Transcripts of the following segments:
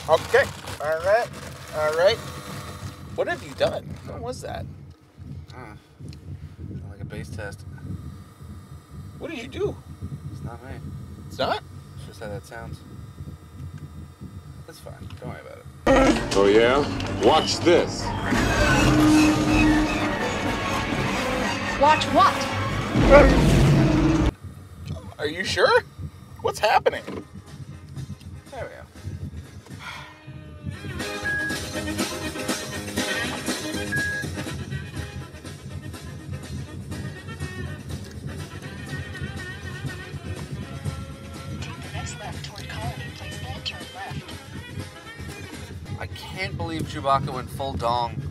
Okay. All right. All right. What have you done? What was that? Like a bass test. What did you do? It's not me. It's not? It's just how that sounds. That's fine. Don't worry about it. Oh, yeah? Watch this. Watch what? Are you sure? What's happening? There we go. Take the next left toward Colony Place, then turn left. I can't believe Chewbacca went full dong.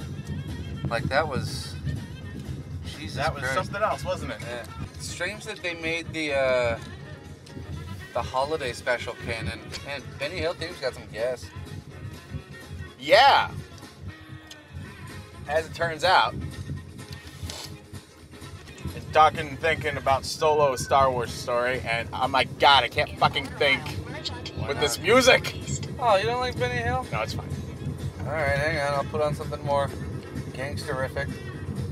Like, that was... Jesus That was Christ. something else, wasn't it? Yeah. It's strange that they made the holiday special canon. Man, Benny Hill Team's got some gas. Yeah. As it turns out, talking, thinking about Solo Star Wars story, and oh my god, I can't fucking think with this music. Oh, you don't like Benny Hill? No, it's fine. Alright, hang on. I'll put on something more gangsterific.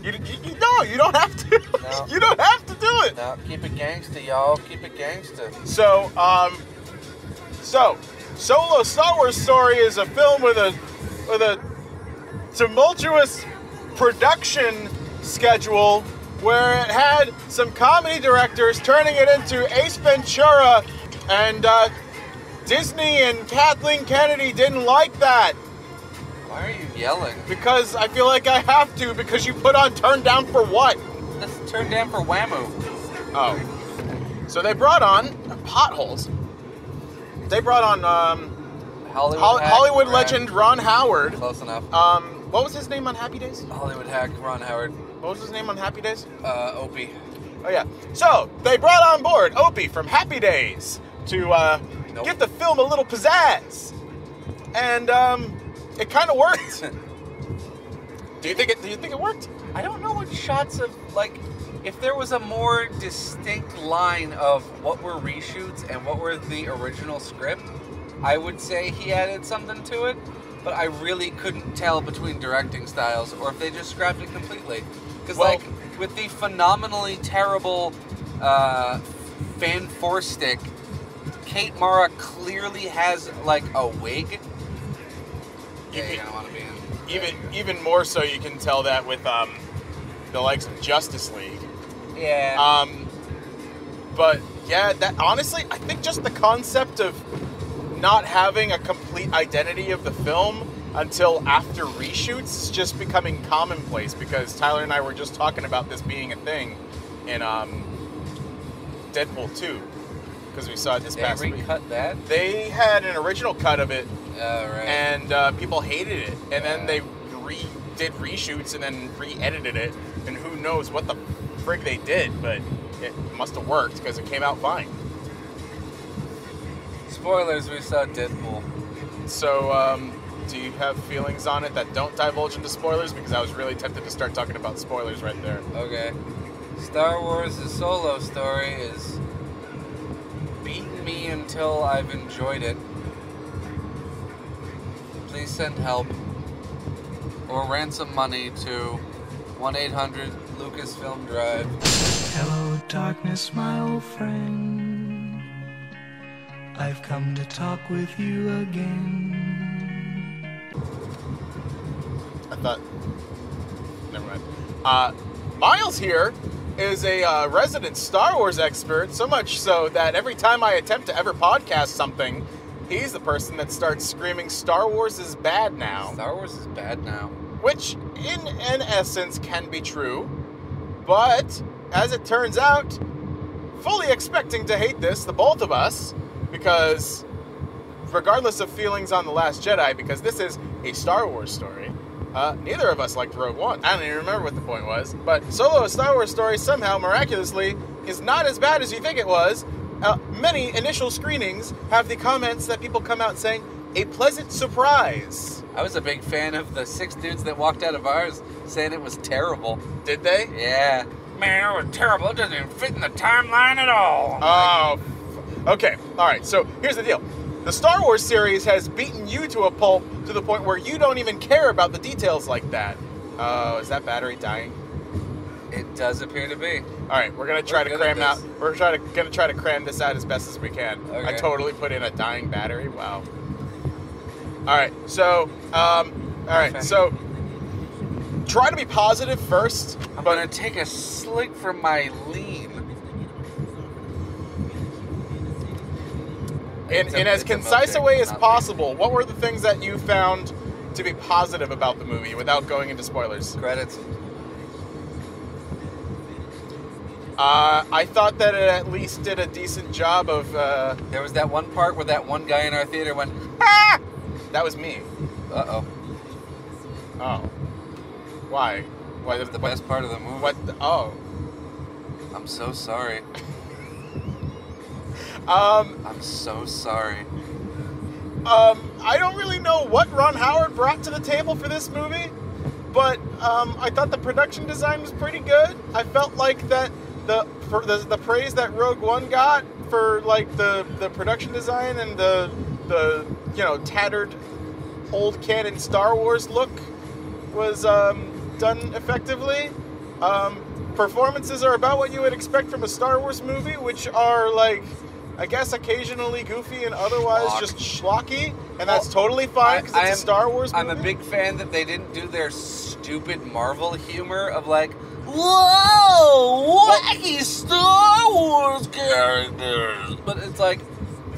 You no, you don't have to. No. You don't have to do it. No, keep it gangsta, y'all. Keep it gangsta. So, Solo Star Wars story is a film with a tumultuous production schedule where it had some comedy directors turning it into Ace Ventura, and Disney and Kathleen Kennedy didn't like that. Why are you yelling? Because I feel like I have to, because you put on Turn Down for What? Let's turn down for Whammo. Oh. So they brought on Potholes. They brought on Hollywood hack, legend Ron Howard. Close enough. What was his name on Happy Days? Hollywood hack Ron Howard. What was his name on Happy Days? Opie. Oh yeah. So they brought on board Opie from Happy Days to give the film a little pizzazz, and it kind of worked. Do you think it worked? I don't know what shots of, like, if there was a more distinct line of what were reshoots and what were the original script, I would say he added something to it, but I really couldn't tell between directing styles or if they just scrapped it completely. Because, like, with the phenomenally terrible Fan Force stick, Kate Mara clearly has, like, a wig. Yeah, you're gonna want to be in. Even more so, you can tell that with the likes of Justice League. Yeah. But yeah, that honestly, I think just the concept of not having a complete identity of the film until after reshoots is just becoming commonplace, because Tyler and I were just talking about this being a thing in Deadpool 2, because we saw it this past week. They recut that? They had an original cut of it, right. and people hated it, and then they did reshoots and then re-edited it, and who knows what the frig they did, but it must have worked because it came out fine. Spoilers, we saw Deadpool. So, do you have feelings on it that don't divulge into spoilers? Because I was really tempted to start talking about spoilers right there. Okay. Star Wars' Solo story is beaten me until I've enjoyed it. Please send help or ransom money to 1-800-LUCASFILM Drive. Hello, darkness, my old friend. I've come to talk with you again. I thought... Never mind. Miles here is a resident Star Wars expert, so much so that every time I attempt to ever podcast something, he's the person that starts screaming, Star Wars is bad now. Star Wars is bad now. Which, in essence, can be true. But, as it turns out, fully expecting to hate this, the both of us, because regardless of feelings on The Last Jedi, because this is a Star Wars story, neither of us liked Rogue One. I don't even remember what the point was. But Solo, a Star Wars story, somehow, miraculously, is not as bad as you think it was. Many initial screenings have the comments that people come out saying, a pleasant surprise. I was a big fan of the 6 dudes that walked out of ours saying it was terrible. Did they? Yeah. Man, it was terrible. It doesn't even fit in the timeline at all. Oh, okay. All right. So here's the deal. The Star Wars series has beaten you to a pulp to the point where you don't even care about the details like that. Oh, is that battery dying? It does appear to be. All right, we're gonna try to good cram at out. this. We're gonna try to cram this out as best as we can. I Okay. totally put in a dying battery. Wow. All right, so so try to be positive first. I'm gonna take a slick from my lean. In as concise a way as possible, what were the things that you found to be positive about the movie without going into spoilers? Credits. I thought that it at least did a decent job of. There was that one part where that one guy in our theater went, "Ah!" That was me. Uh-oh. Oh. Why? Why? That was the best part of the movie. What? Oh. I'm so sorry. Um. I'm so sorry. I don't really know what Ron Howard brought to the table for this movie, but I thought the production design was pretty good. I felt like that the praise that Rogue One got for like the production design and the tattered old canon Star Wars look was done effectively. Performances are about what you would expect from a Star Wars movie, which are like, I guess, occasionally goofy and otherwise just schlocky, and that's totally fine because it's a Star Wars movie. I'm a big fan that they didn't do their stupid Marvel humor of like, whoa, wacky Star Wars characters. But it's like,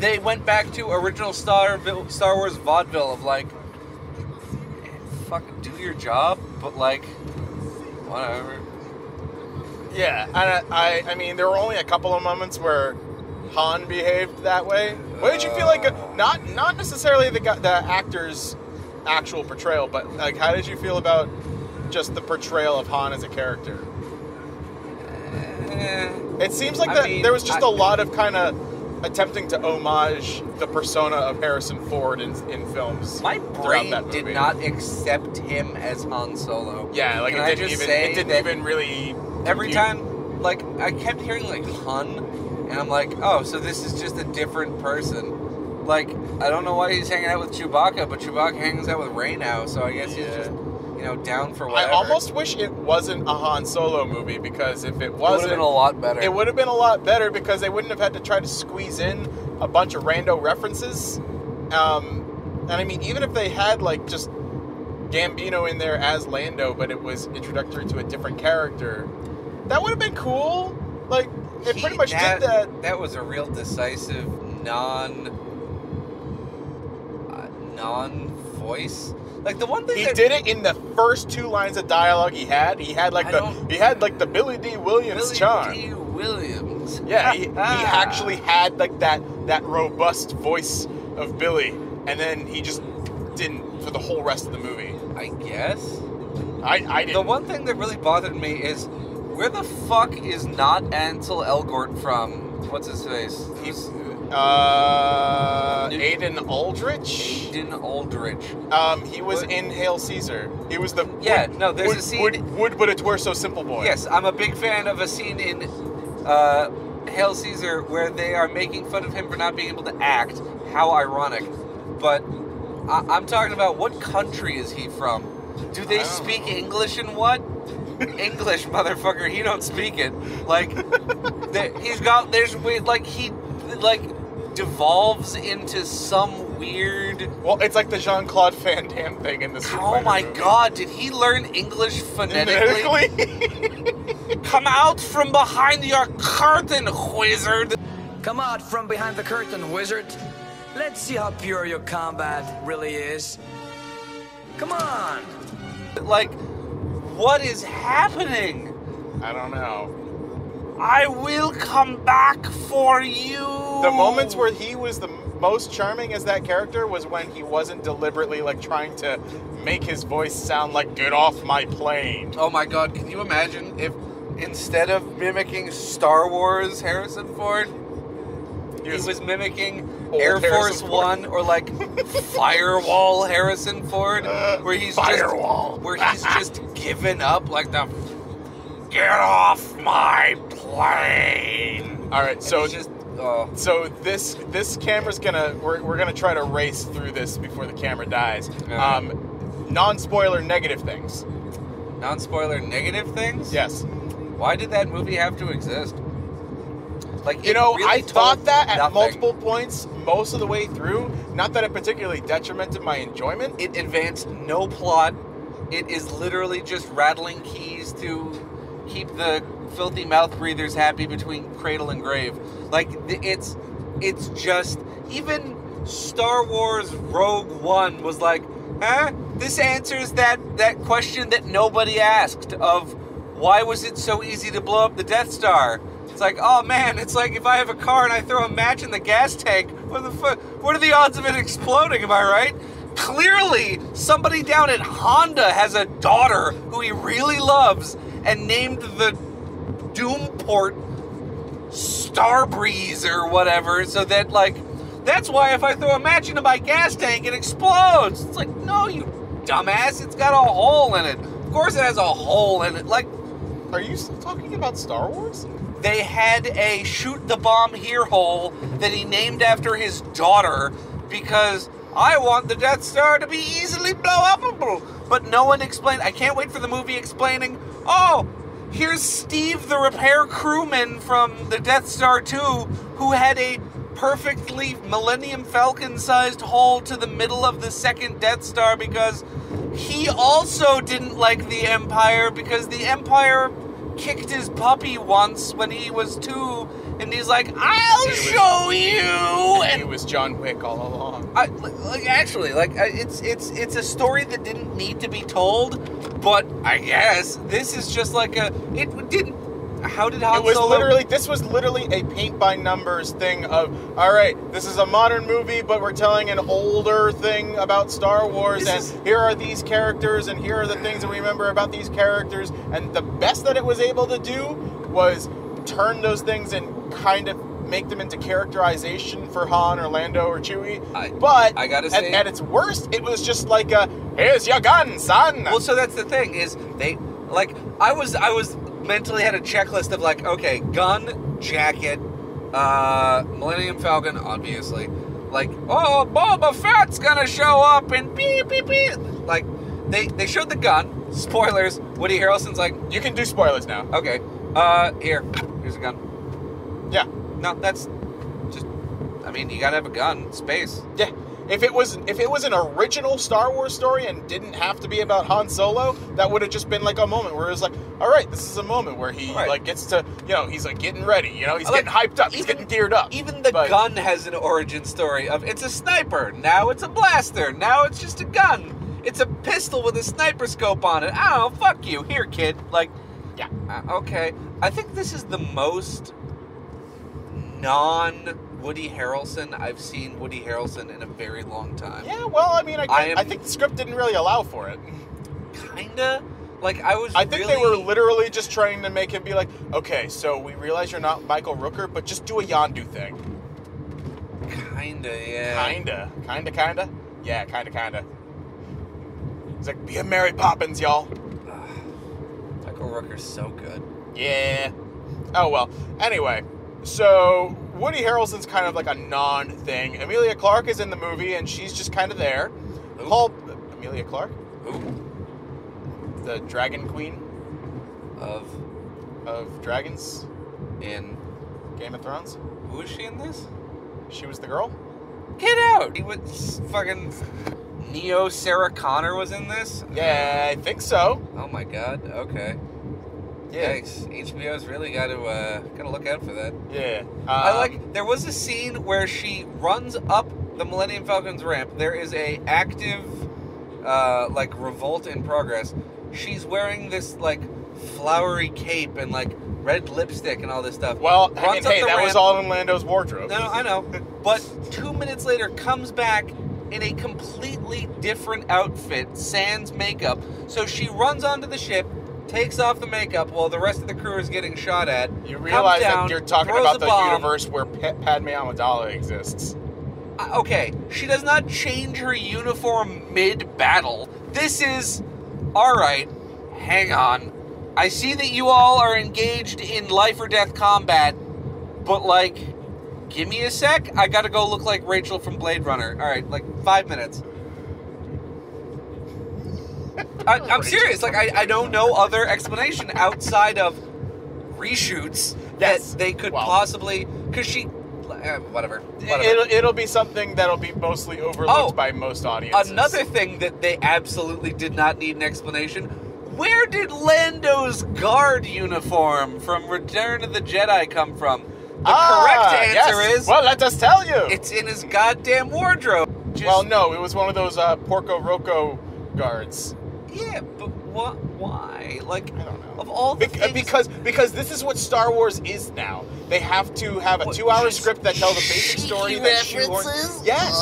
they went back to original Star Wars vaudeville of like, fucking do your job, but like, whatever. Yeah, and I mean, there were only a couple of moments where Han behaved that way. What did you feel like? Not necessarily the actor's actual portrayal, but like, how did you feel about just the portrayal of Han as a character? It seems like there was just a lot of kind of attempting to homage the persona of Harrison Ford in films. My brain that movie. did not accept him as Han Solo. Yeah, like Can it didn't even really. Every time, like, I kept hearing like Hun, and I'm like, oh, so this is just a different person. Like, I don't know why he's hanging out with Chewbacca, but Chewbacca hangs out with Rey now, so I guess he's just, down for whatever. I almost wish it wasn't a Han Solo movie, because if it wasn't, it would have been a lot better. It would have been a lot better because they wouldn't have had to try to squeeze in a bunch of rando references. And I mean, even if they had like just Gambino in there as Lando, but it was introductory to a different character, that would have been cool. Like, it pretty much did that. That was a real decisive non-voice. Like, the one thing he did it in the first two lines of dialogue he had. He had like the Billy D. Williams charm. Billy D. Williams. Yeah, he actually had like that robust voice of Billy, and then he just didn't for the whole rest of the movie. I guess. I didn't. The one thing that really bothered me is, where the fuck is not Ansel Elgort from? What's his face? He's Aiden Aldrich. Aiden Aldrich. He was in Hail Caesar. He was the there's a scene. Would but it were so simple, boy. Yes, I'm a big fan of a scene in Hail Caesar where they are making fun of him for not being able to act. How ironic! But I'm talking about, what country is he from? Do they speak English and what? English, motherfucker. He don't speak it. Like, he devolves into some weird. Well, it's like the Jean-Claude Van Damme thing in the Street Oh Fighter my movie. God! Did he learn English phonetically? Come out from behind your curtain, wizard! Come out from behind the curtain, wizard. Let's see how pure your combat really is. Come on! Like, what is happening? I don't know. I will come back for you! The moments where he was the most charming as that character was when he wasn't deliberately like trying to make his voice sound like "get off my plane." Oh my God, can you imagine if instead of mimicking Star Wars Harrison Ford, he was mimicking Air Force One or like Firewall Harrison Ford, where he's just given up, like the "get off my plane." All right, so So this camera's we're gonna try to race through this before the camera dies. Non-spoiler negative things. Non-spoiler negative things? Yes. Why did that movie have to exist? Like, You know, really I thought told that at nothing. multiple points, most of the way through. Not that it particularly detrimented my enjoyment. It advanced no plot. It is literally just rattling keys to keep the filthy mouth breathers happy between cradle and grave. Like, it's just, even Star Wars Rogue One was like, this answers that question that nobody asked of why was it so easy to blow up the Death Star? It's like, oh man, it's like if I have a car and I throw a match in the gas tank, what are the odds of it exploding, am I right? Clearly, somebody down at Honda has a daughter who he really loves and named the Doomport Starbreeze or whatever, so that, like, that's why if I throw a match into my gas tank, it explodes. It's like, no, you dumbass, it's got a hole in it. Of course it has a hole in it. Like, Are you still talking about Star Wars? they had a shoot the bomb here hole that he named after his daughter because I want the Death Star to be easily blow-upable. But no one explained. I can't wait for the movie explaining, oh, here's Steve, the repair crewman from the Death Star 2, who had a perfectly Millennium Falcon-sized hole to the middle of the second Death Star because he also didn't like the Empire because the Empire kicked his puppy once when he was 2, and he's like, I'll show you! And it was John Wick all along. It's a story that didn't need to be told, but I guess this is just like how did Han Solo... This was literally a paint by numbers thing of, all right, this is a modern movie, but we're telling an older thing about Star Wars, here are these characters, and here are the things that we remember about these characters, and the best that it was able to do was turn those things and kind of make them into characterization for Han or Lando or Chewie. But I gotta say, at its worst, it was just like here's your gun, son. Well, so that's the thing is I was mentally had a checklist of like, okay, gun, jacket, Millennium Falcon, obviously. Like, oh, Boba Fett's gonna show up and beep beep beep. Like, they showed the gun. Spoilers. Woody Harrelson's like, You can do spoilers now. okay, here's a gun. Yeah. No, that's just, I mean, you gotta have a gun. Space. Yeah. If it was an original Star Wars story and didn't have to be about Han Solo, that would have just been like a moment where it was like, all right, this is a moment where he gets to, he's like getting ready, he's getting hyped up, he's getting geared up. Even the gun has an origin story of it's a sniper, now it's a blaster, now it's just a gun. It's a pistol with a sniper scope on it. I don't know, fuck you. Here, kid. Like, yeah. Okay. I think this is the most non-Woody Harrelson I've seen Woody Harrelson in a very long time. Yeah, well, I mean, I think the script didn't really allow for it. Kinda. Like, I think they were literally just trying to make him be like, okay, so we realize you're not Michael Rooker, but just do a Yondu thing. Kinda, yeah. Kinda? Yeah, kinda. He's like, be a Mary Poppins, y'all. Michael Rooker's so good. Yeah. Oh, well. Anyway, so Woody Harrelson's kind of like a non-thing. Emilia Clarke is in the movie, and she's just kind of there. Emilia Clarke? Who? The Dragon Queen. Of dragons. In Game of Thrones. Who is she in this? She was the girl? Get out! He was fucking... Neo Sarah Connor was in this? Yeah, I think so. Oh my god, okay. Yeah. Yikes. HBO's really gotta look out for that. Yeah. There was a scene where she runs up the Millennium Falcon's ramp. There is a active, revolt in progress. She's wearing this, flowery cape and, red lipstick and all this stuff. Well, that was all in Lando's wardrobe. No, I know. But 2 minutes later, comes back in a completely different outfit, sans makeup. So she runs onto the ship, takes off the makeup while the rest of the crew is getting shot at. You realize down, that you're talking about the universe where Padme Amidala exists. Okay, she does not change her uniform mid-battle. This is... Alright, hang on. I see that you all are engaged in life or death combat, but, Give me a sec. I gotta go look like Rachel from Blade Runner. All right, like 5 minutes. I'm serious. Like, I don't know other explanation outside of reshoots that they could possibly... Because she... whatever. It'll be something that'll be mostly overlooked by most audiences. Another thing that they absolutely did not need an explanation. Where did Lando's guard uniform from Return of the Jedi come from? The correct answer is... Well, let us tell you. It's in his goddamn wardrobe. Well, no, it was one of those Porco Roco guards. Yeah, but what? Why? Like, I don't know. Of all the things... Because this is what Star Wars is now. They have to have a 2-hour script that tells a basic story that shoehorns. Yes,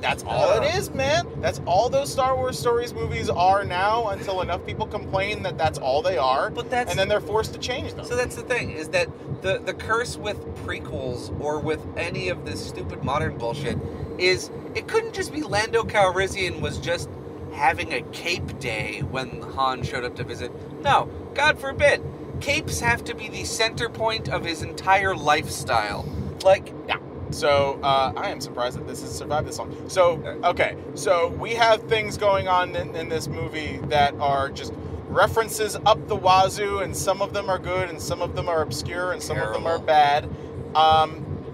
that's all it is, man. That's all those Star Wars stories movies are now. Until enough people complain that that's all they are, and then they're forced to change them. So that's the thing, is that the curse with prequels or with any of this stupid modern bullshit is it couldn't just be Lando Calrissian was just having a cape day when Han showed up to visit. No, God forbid. Capes have to be the center point of his entire lifestyle. Like, yeah. So, I am surprised that this has survived this long. So, okay. So, we have things going on in this movie that are just references up the wazoo, and some of them are good, and some of them are obscure, and some of them are bad.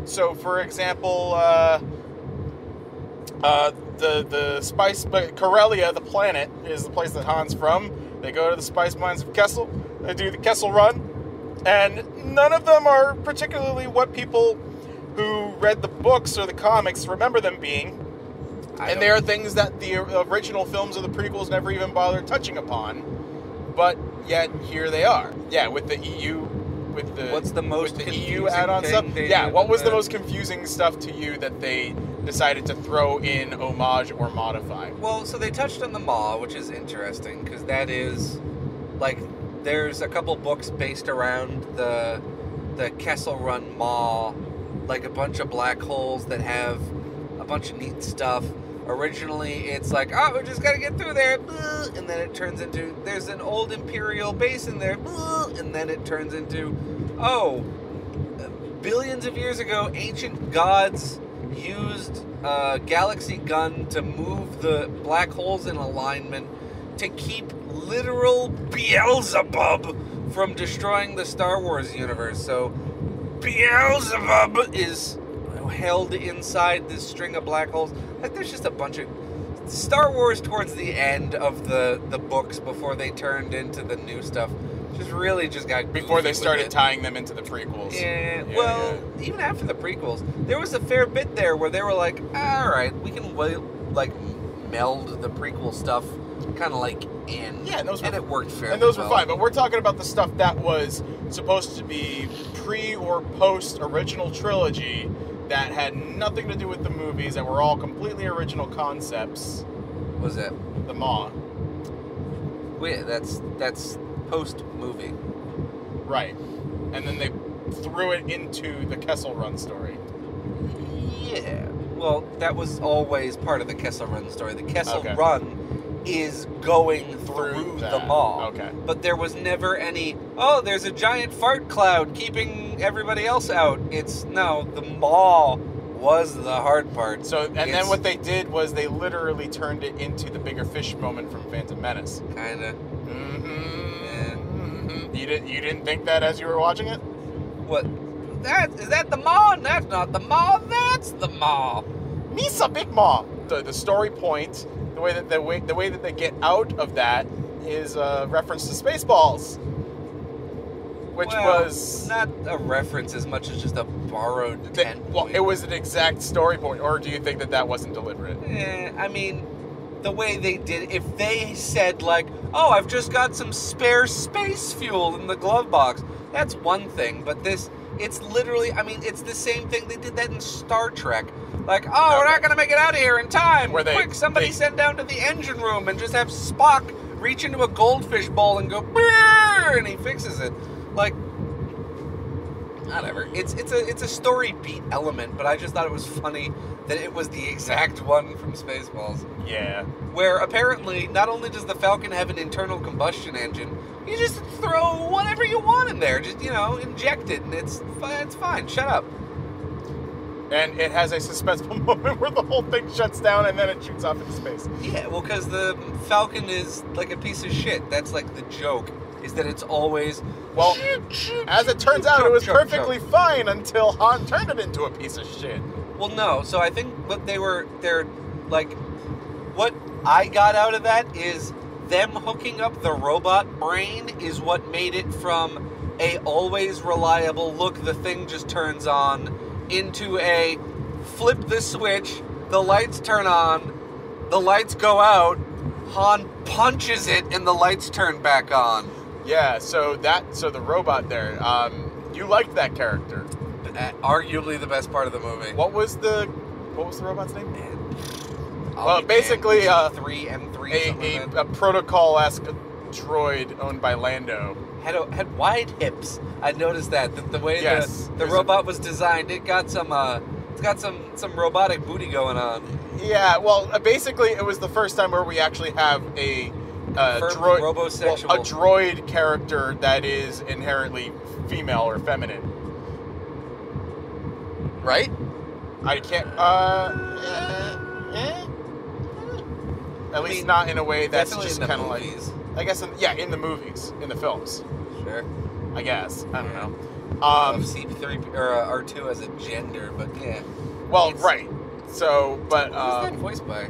So, for example, the spice... Corellia, the planet, is the place that Han's from. They go to the spice mines of Kessel. They do the Kessel Run, and none of them are particularly what people who read the books or the comics remember them being. And they are things that the original films or the prequels never even bothered touching upon. But yet here they are. Yeah, with the EU, with the what's the most with the confusing EU add-on stuff. Yeah, what was the most confusing stuff to you that they decided to throw in homage or modify? Well, so they touched on the Maw, which is interesting because that is like. There's a couple books based around the Kessel Run Maw, like a bunch of black holes that have a bunch of neat stuff. Originally, it's like, oh, we just gotta get through there, and then it turns into, there's an old Imperial base in there, and then it turns into, oh, billions of years ago, ancient gods used a galaxy gun to move the black holes in alignment to keep literal Beelzebub from destroying the Star Wars universe. So Beelzebub is held inside this string of black holes. Like, there's just a bunch of Star Wars towards the end of the books before they turned into the new stuff. Just really just got before they started tying them into the prequels. Yeah, even after the prequels, there was a fair bit there where they were like, all right, we can like meld the prequel stuff kind of like in. Yeah, and it worked fairly. And those well. were fine, but we're talking about the stuff that was supposed to be pre or post original trilogy that had nothing to do with the movies, that were all completely original concepts. What was it? The Maw. Wait, that's post movie. Right. And then they threw it into the Kessel Run story. Yeah. Well, that was always part of the Kessel Run story. The Kessel Run is going through the Maw. Okay. But there was never any, oh, there's a giant fart cloud keeping everybody else out. No, the Maw was the hard part. So, then what they did was they literally turned it into the bigger fish moment from Phantom Menace. Kinda. Mm-hmm. Yeah. Mm-hmm. You didn't think that as you were watching it? What? Is that the Maw? That's not the Maw. That's the Maw. Misa Big Maw. The story point, the way that they get out of that is a reference to Spaceballs, which was not a reference as much as just a borrowed it was an exact story point. Or do you think that wasn't deliberate? I mean, the way they did, if they said like, oh, I've just got some spare space fuel in the glove box, that's one thing. But it's literally, I mean, it's the same thing. They did that in Star Trek. Like, oh, we're not going to make it out of here in time. Quick, somebody send down to the engine room and just have Spock reach into a goldfish bowl and go, brrr, and he fixes it. Like, whatever. It's a story beat element, but I just thought it was funny that it was the exact one from Spaceballs. Yeah. Where apparently, not only does the Falcon have an internal combustion engine, you just throw whatever you want in there. Just, inject it, and it's fine. Shut up. And it has a suspenseful moment where the whole thing shuts down and then it shoots off into space. Yeah, well, because the Falcon is like a piece of shit. That's like the joke, is that it's always... Well, as it turns out, it was Joke, joke, perfectly fine until Han turned it into a piece of shit. Well, no. So I think what they're like, what I got out of that is them hooking up the robot brain is what made it from a always reliable, look, the thing just turns on, into a flip the switch, the lights turn on, the lights go out, Han punches it, and the lights turn back on. Yeah, so the robot there, you liked that character. Arguably the best part of the movie. What was the robot's name? Well, basically, M3, a protocol-esque droid owned by Lando. had wide hips. I noticed that the way Yes, the robot was designed, it got some robotic booty going on. Yeah, well, basically, it was the first time where we actually have a droid, robosexual. a droid character that is inherently female or feminine. Right? I can't. At least not in a way that's Definitely just in the kind of like. movies. I guess, in the movies, in the films. Sure. I guess. I don't know. C3 or R2 as a gender, but yeah. Well, It's- right. So, but Who's that voiced by?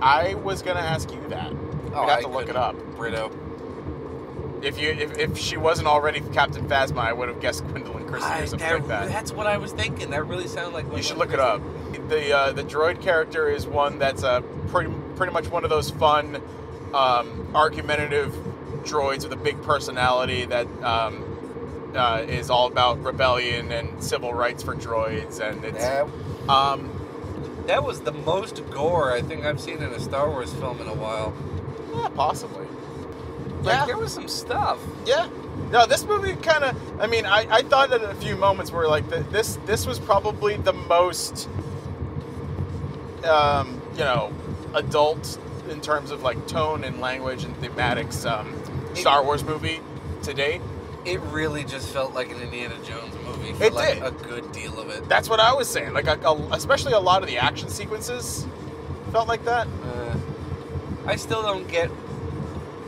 I was gonna ask you that. Oh, We'd have I to look it couldn't. up. Brito. If she wasn't already Captain Phasma, I would have guessed Gwendolyn Christie or something like that. That's what I was thinking. That really sounded like. You should look it up. The droid character is one that's pretty much one of those fun, argumentative droids with a big personality that is all about rebellion and civil rights for droids, and it's That was the most gore I think I've seen in a Star Wars film in a while. yeah, possibly. Like, there was some stuff. Yeah. No, this movie kind of. I mean, I thought at a few moments where like this was probably the most, adult in terms of like tone and language and thematics Star Wars movie to date. It really just felt like an Indiana Jones movie for It like did. a good deal of it. That's what I was saying. Like, especially a lot of the action sequences felt like that. I still don't get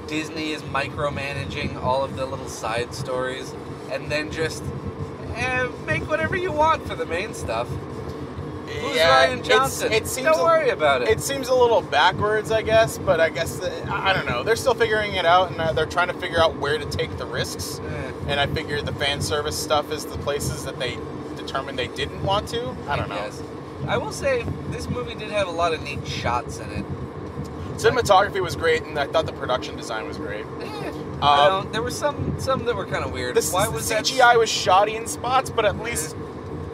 Disney is micromanaging all of the little side stories and then just make whatever you want for the main stuff. Who's Ryan Johnson? It seems Don't worry about it. It seems a little backwards, I guess, but I guess I don't know. They're still figuring it out, and they're trying to figure out where to take the risks. And I figure the fan service stuff is the places that they determined they didn't want to. I don't know. Guess. I will say this movie did have a lot of neat shots in it. Cinematography was great, and I thought the production design was great. There were some that were kind of weird. The Why was CGI was shoddy in spots, but at least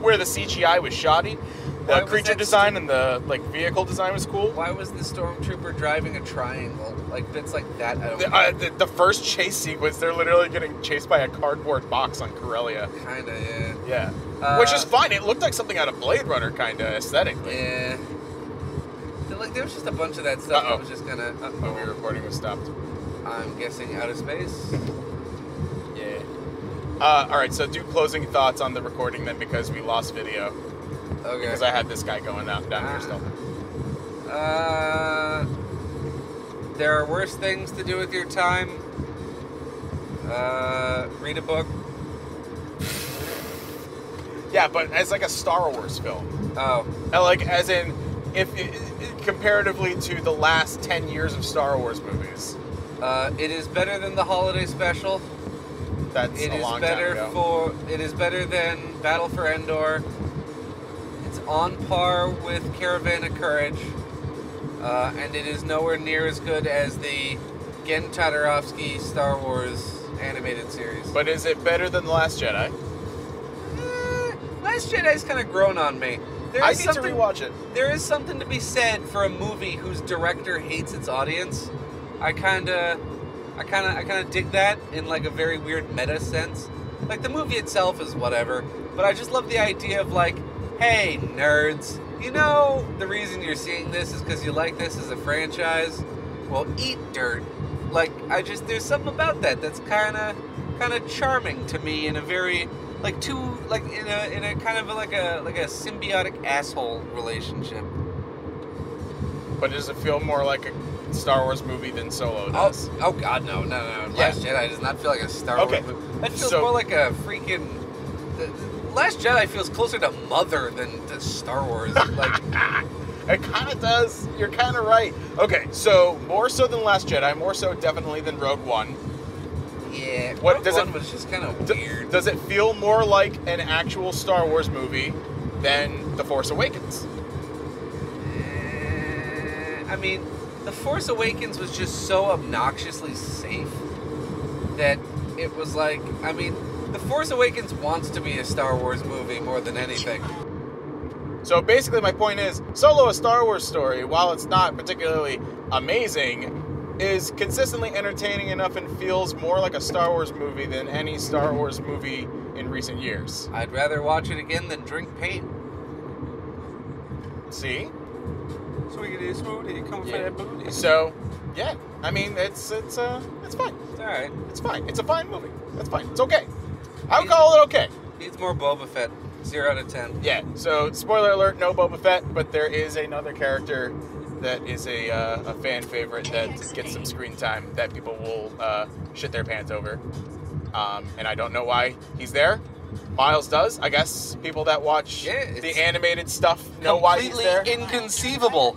where the CGI was shoddy, Why the was creature that design and the vehicle design was cool. Why was the stormtrooper driving a triangle? Like bits like that. I don't. The first chase sequence, they're literally getting chased by a cardboard box on Corellia. Kinda, yeah. Yeah, which is fine. It looked like something out of Blade Runner, kinda aesthetically. Yeah. There was just a bunch of that stuff that was just gonna. Movie recording was stopped. I'm guessing outer space. Yeah. All right. So do closing thoughts on the recording then, because we lost video. Okay. Because I had this guy going down here still. There are worse things to do with your time. Read a book. Yeah, but as like a Star Wars film. Oh. Like, as in, if comparatively to the last 10 years of Star Wars movies. It is better than the holiday special. That's It a is long better time ago. It is better than Battle for Endor. It's on par with Caravan of Courage, and it is nowhere near as good as the Gen Todorowsky Star Wars animated series. But is it better than The Last Jedi? Last Jedi's kind of grown on me. I need to rewatch it. There is something to be said for a movie whose director hates its audience. I kind of dig that in like a very weird meta sense. Like the movie itself is whatever, but I just love the idea of like, hey nerds, you know the reason you're seeing this is because you like this as a franchise. Well, eat dirt. Like there's something about that that's kind of charming to me in a very like two, like in a kind of like a symbiotic asshole relationship. But does it feel more like a Star Wars movie than Solo does? Oh God, no. Last Jedi does not feel like a Star Wars movie. That feels more like a freaking. Last Jedi feels closer to Mother than to Star Wars. Like, it kind of does. You're kind of right. Okay, so more so than Last Jedi, more so definitely than Rogue One. yeah, What Rogue does One it- was just kind of weird. Does it feel more like an actual Star Wars movie than The Force Awakens? I mean, The Force Awakens was just so obnoxiously safe that it was like, I mean, The Force Awakens wants to be a Star Wars movie more than anything. So basically, my point is, Solo, a Star Wars story, while it's not particularly amazing, is consistently entertaining enough and feels more like a Star Wars movie than any Star Wars movie in recent years. I'd rather watch it again than drink paint. See? Sweetie, smoothie, come Yeah. for that booty. So, yeah. I mean, it's fine. It's alright. It's fine. It's a fine movie. That's fine. It's okay. I would call it okay. Needs more Boba Fett. 0 out of 10. Yeah. So, spoiler alert: no Boba Fett, but there is another character that is a fan favorite that gets some screen time that people will shit their pants over. And I don't know why he's there. Miles does. I guess people that watch Yeah, it's the animated stuff know why he's Completely there. inconceivable.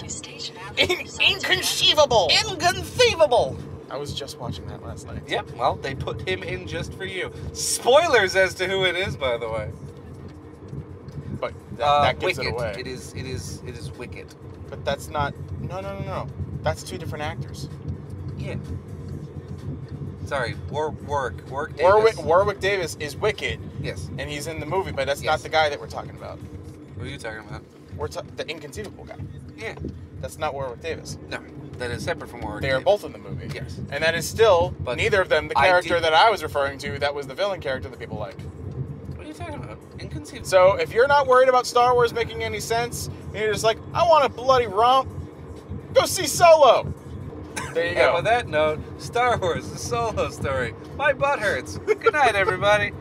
Inconceivable. Inconceivable. I was just watching that last night. Yep. Well, they put him in just for you. Spoilers as to who it is, by the way. But that gives Wicked. it away. It is Wicked. But that's not. No. That's two different actors. Yeah. Sorry, Warwick Davis. Warwick Davis is Wicked, Yes. and he's in the movie, but that's Yes. not the guy that we're talking about. What are you talking about? We're the inconceivable guy. Yeah. That's not Warwick Davis. No, that is separate from Warwick They are Davis. both in the movie. Yes. And that is still But neither of them the I character did- that I was referring to. That was the villain character that people like. What are you talking about? Inconceivable. So if you're not worried about Star Wars making any sense, and you're just like, I want a bloody romp, go see Solo. There you And go. with that note, Star Wars, the Solo story. My butt hurts. Good night, everybody.